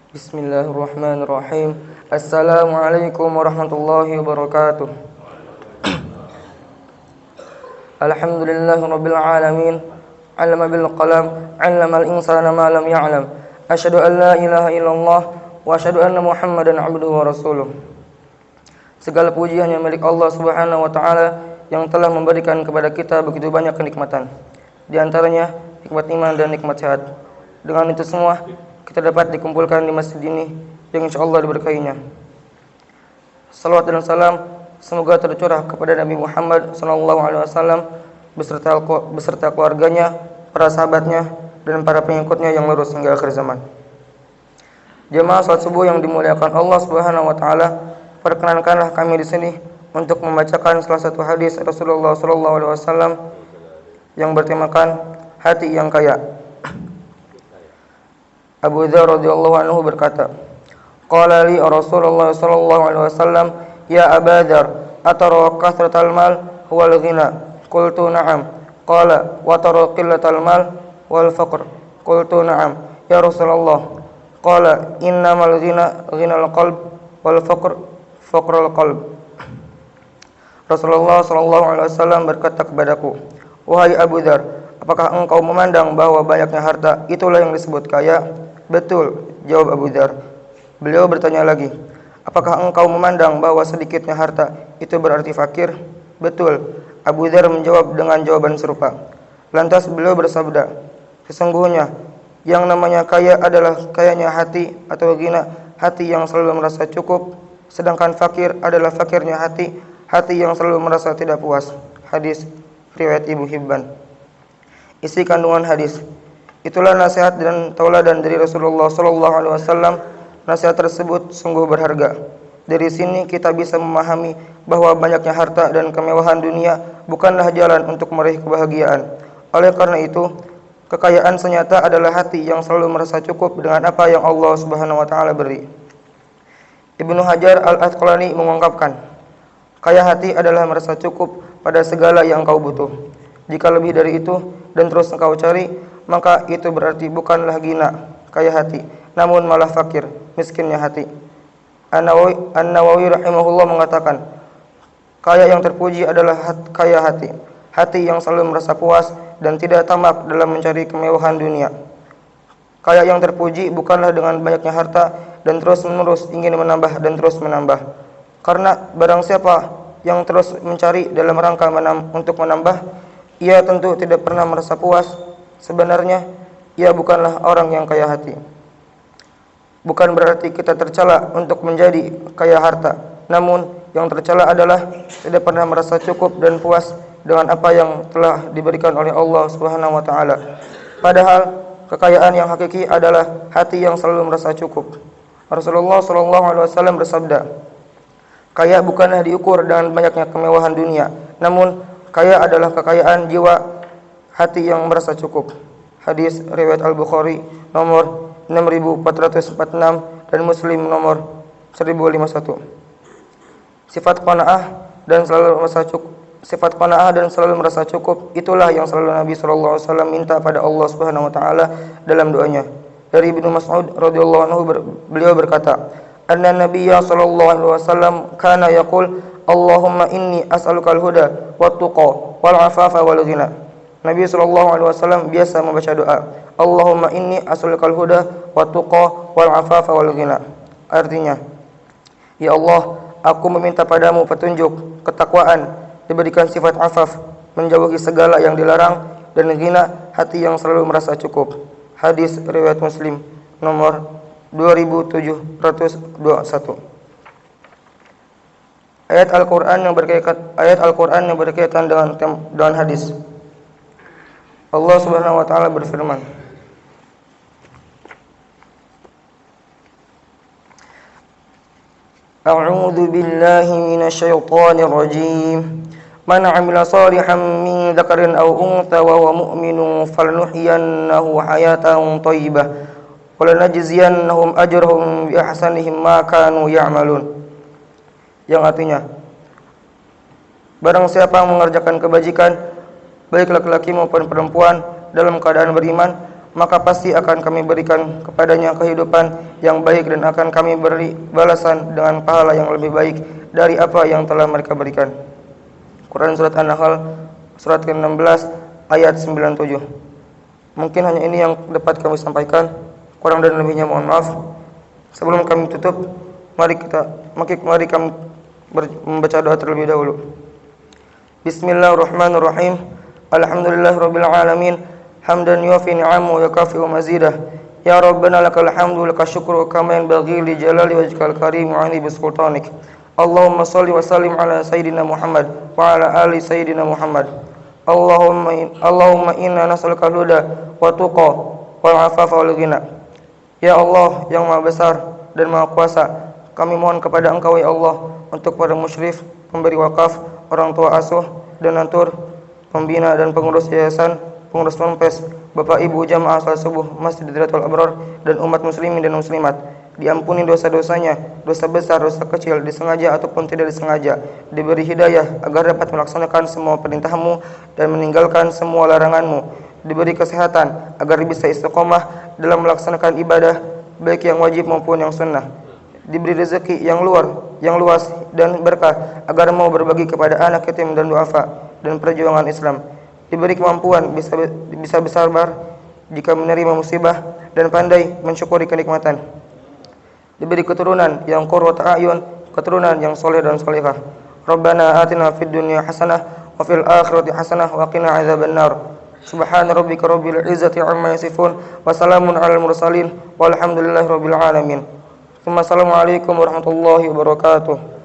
Bismillahirrahmanirrahim. Assalamualaikum warahmatullahi wabarakatuh. Alhamdulillahirabbil alamin. 'Allama bil qalam, 'allamal insana ma lam ya'lam. Asyhadu an la ilaha illallah wa asyhadu anna Muhammadan 'abduhu wa rasuluh. Segala puji hanya milik Allah Subhanahu wa taala yang telah memberikan kepada kita begitu banyak kenikmatan. Di antaranya nikmat iman dan nikmat sehat. Dengan itu semua kita dapat dikumpulkan di masjid ini yang insyaallah diberkahinya. Salawat dan salam semoga tercurah kepada Nabi Muhammad SAW beserta keluarganya, para sahabatnya, dan para pengikutnya yang lurus hingga akhir zaman. Jemaah salat subuh yang dimuliakan Allah Subhanahu wa taala, perkenankanlah kami di sini untuk membacakan salah satu hadis Rasulullah SAW yang bertemakan hati yang kaya. Abu Dzar radhiyallahu anhu berkata, qala li Rasulullah sallallahu alaihi wasallam, ya Abu Dzar, atara kasratal mal wal ghina? Qultu na'am. Qala wa tara qillatal mal wal faqr? Qultu na'am ya Rasulullah. Qala innamal ghina ghinal qalb wal faqr faqrul qalb. Rasulullah sallallahu alaihi wasallam berkata kepadaku, wahai Abu Dzar, apakah engkau memandang bahwa banyaknya harta itulah yang disebut kaya? Betul, jawab Abu Dzar. Beliau bertanya lagi, apakah engkau memandang bahwa sedikitnya harta itu berarti fakir? Betul, Abu Dzar menjawab dengan jawaban serupa. Lantas beliau bersabda, sesungguhnya yang namanya kaya adalah kayanya hati atau ghina, hati yang selalu merasa cukup, sedangkan fakir adalah fakirnya hati, hati yang selalu merasa tidak puas. Hadis riwayat Ibnu Hibban. Isi kandungan hadis. Itulah nasihat dan tauladan dari Rasulullah SAW. Nasihat tersebut sungguh berharga. Dari sini kita bisa memahami bahwa banyaknya harta dan kemewahan dunia bukanlah jalan untuk meraih kebahagiaan. Oleh karena itu, kekayaan senyata adalah hati yang selalu merasa cukup dengan apa yang Allah Subhanahu wa taala beri. Ibnu Hajar Al-Asqalani mengungkapkan, kaya hati adalah merasa cukup pada segala yang kau butuh. Jika lebih dari itu dan terus engkau cari, maka itu berarti bukanlah ghina, kaya hati, namun malah fakir, miskinnya hati. An-Nawawi rahimahullah mengatakan, kaya yang terpuji adalah kaya hati, hati yang selalu merasa puas dan tidak tamak dalam mencari kemewahan dunia. Kaya yang terpuji bukanlah dengan banyaknya harta dan terus-menerus ingin menambah dan terus menambah. Karena barang siapa yang terus mencari dalam rangka untuk menambah, ia tentu tidak pernah merasa puas. Sebenarnya ia bukanlah orang yang kaya hati. Bukan berarti kita tercela untuk menjadi kaya harta, namun yang tercela adalah tidak pernah merasa cukup dan puas dengan apa yang telah diberikan oleh Allah Subhanahu wa taala. Padahal kekayaan yang hakiki adalah hati yang selalu merasa cukup. Rasulullah SAW bersabda, kaya bukanlah diukur dengan banyaknya kemewahan dunia, namun kaya adalah kekayaan jiwa, hati yang merasa cukup. Hadis riwayat Al-Bukhari nomor 6446 dan Muslim nomor 1051. Sifat qanaah dan selalu merasa cukup itulah yang selalu Nabi SAW minta pada Allah Subhanahu wa taala dalam doanya. Dari Ibnu Mas'ud radhiyallahu anhu beliau berkata, anna Nabiyya sallallahu alaihi wasallam kana yaqul, Allahumma inni as'alukal huda wat tuqa wal afafa wal ghina. Nabi SAW biasa membaca doa, Allahumma inni as'alukal huda wat tuqa wal afafa wal ghina. Artinya, ya Allah, aku meminta padamu petunjuk, ketakwaan, diberikan sifat afaf, menjauhi segala yang dilarang, dan ghina, hati yang selalu merasa cukup. Hadis riwayat Muslim nomor 2721. Ayat Al-Qur'an yang berkaitan dengan hadis. Allah Subhanahu wa taala berfirman, A'udzu billahi minasy syaithanir rajim. Man 'amila shalihan min dzakarin aw untha wa huwa mu'minun falanuhyiyannahu hayatan thayyibah wa lanajziyannahum ajrahum bi ahsanihim ma kanu ya'malun. Yang artinya, barang siapa mengerjakan kebajikan, baik laki-laki maupun perempuan, dalam keadaan beriman, maka pasti akan kami berikan kepadanya kehidupan yang baik dan akan kami beri balasan dengan pahala yang lebih baik dari apa yang telah mereka berikan. Quran Surat An-Nahl Surat ke-16 ayat 97. Mungkin hanya ini yang dapat kami sampaikan, kurang dan lebihnya mohon maaf. Sebelum kami tutup, mari kami membaca doa terlebih dahulu. Bismillahirrahmanirrahim. Alhamdulillahirabbil alamin. Hamdan yuafi ni'amahu wa yakafi'u mazidah. Ya Rabbana lakal hamdu lakal syukru kama yanbaghi li jalali wajhikal karim wa 'ali bi sultanik. Allahumma shalli wa sallim ala sayyidina Muhammad wa ala ali sayyidina Muhammad. Allahumma inna nas'aluka al-huda wa tuqa wal 'afafa wal ghina. Ya Allah yang Maha Besar dan Maha Kuasa, kami mohon kepada Engkau ya Allah untuk para musyrif, pemberi wakaf, orang tua asuh dan nantur, pembina dan pengurus yayasan, pengurus ponpes, Bapak Ibu jamaah salat subuh Masjid Hidayatul Abrar dan umat muslimin dan muslimat. Diampuni dosa-dosanya, dosa besar, dosa kecil, disengaja ataupun tidak disengaja. Diberi hidayah agar dapat melaksanakan semua perintah-Mu dan meninggalkan semua larangan-Mu. Diberi kesehatan agar bisa istiqomah dalam melaksanakan ibadah baik yang wajib maupun yang sunnah. Diberi rezeki yang luas dan berkah agar mau berbagi kepada anak yatim dan duafa dan perjuangan Islam. Diberi kemampuan bisa bersabar jika menerima musibah dan pandai mensyukuri kenikmatan. Diberi keturunan yang qurratu a'yun, keturunan yang soleh dan solehah. Rabbana atina fid dunya hasanah wa fil akhirati hasanah wa qina adzabannar. Subhana rabbika rabbil izzati amma yasifun wa salamun alal mursalin walhamdulillahi rabbil alamin. Assalamualaikum warahmatullahi wabarakatuh.